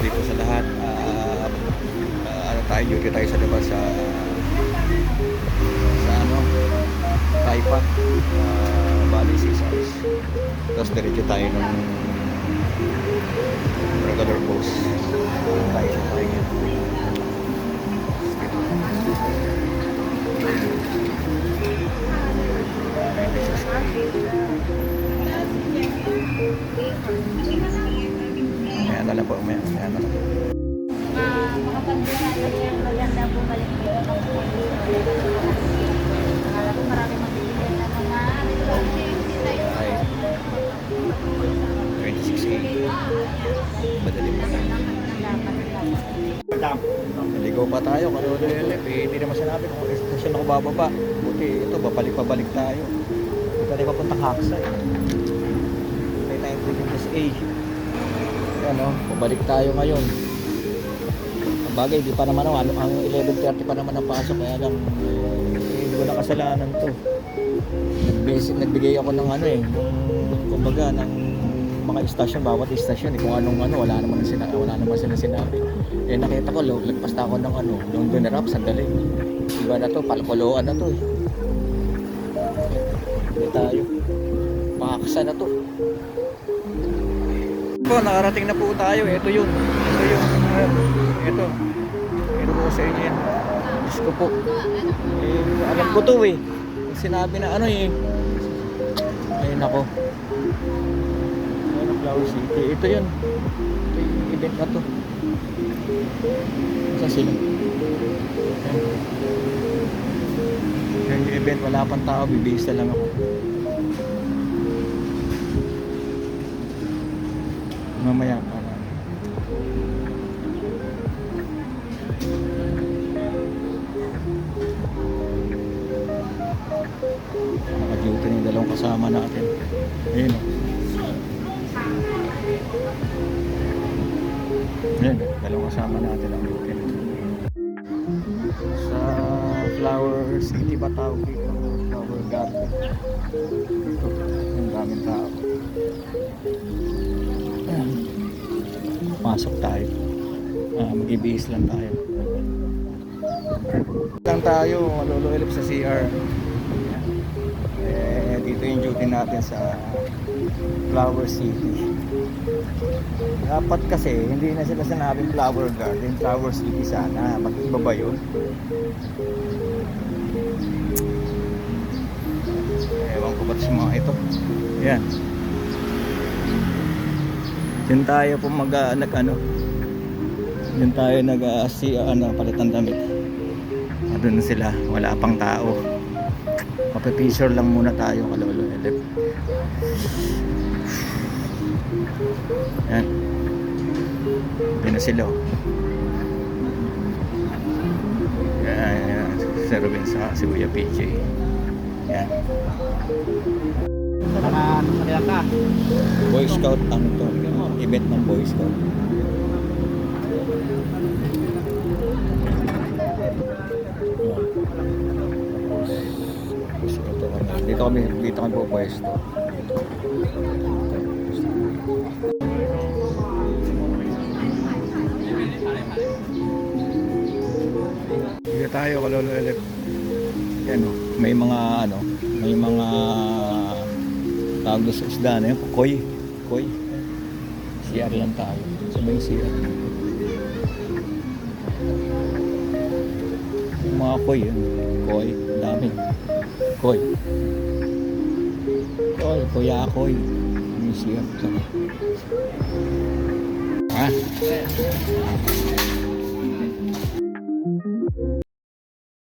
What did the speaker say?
po sa lahat. Ano tayo, duty tayo sa labas sa ano, Taipa. Bali 6 hours. Tapos diretso tayo ng regular post. Tayo sa pahinga. Maya na lang po, maya na lang po. Makapagdala na siya, maganda bumalik dito ng pulis. Akala ko marami magbibigyan na mga Ay, 26A. Madali pa tayo. Naligaw pa tayo, kalolo LF. Hindi naman sinabi kung station ako bababa. Buti ito, babalik-pabalik tayo. Hindi tayo papuntang Haksa. May 19A. Yan o, pabalik tayo ngayon. Ang bagay, di pa naman ang 11:30 pa naman ang pasok. Kaya lang, hindi ko na kasalanan to. Nagbigay ako ng ano ng, kumbaga, ng mga istasyon, bawat istasyon, kung anong wala naman sila sinabi. Nakita ko, lagpas na ako ng London Rap, sandali. Iba na to, palkoloan na to eh. Hindi tayo. Makakasa na to. Po, nakarating na po tayo. Ito yun. Ito po sa inyo yan. Diyos ko po. Alam ko to eh. Sinabi na ayun ako. Flower City. Ito yun. Ito yung event na to. Saan sila? Yan yung event. Wala pang tao. Bibihis na lang ako. Mamaya pa. Naka-duty na yung dalawang kasama natin. Ayun o. Ayun, dalawang kasama natin ang duty. Sa Flower City ba tawag dito? Flower Garden. Dito, yung daming tao. Ayan. Pasok tayo. Mag-ibihis lang tayo. Lang tayo, maluluilip sa CR. Dito yung duty natin sa Flower City. Dapat kasi hindi na sila sinabing Flower Garden, Flower City sana. Bakit iba ba yun? Ewan ko ba't sa mga ito. Yan. Yun tayo po yun tayo palitan damit. Doon na sila, wala pang tao. Mapipicture lang muna tayo, kalolo. Yan. Doon na sila. Yan. Sir Ruben sa si Kuya PJ. Yan. Boy Scout, event ng Boy Scout. Dito kami po pwesto. Dito tayo, kalolo elect. Yan o, may mga tawag sa isda na yun, koy. CR lang tayo. So may CR. Yung mga koy yun. Koy, dami. Koy. Kuya Koy. May CR.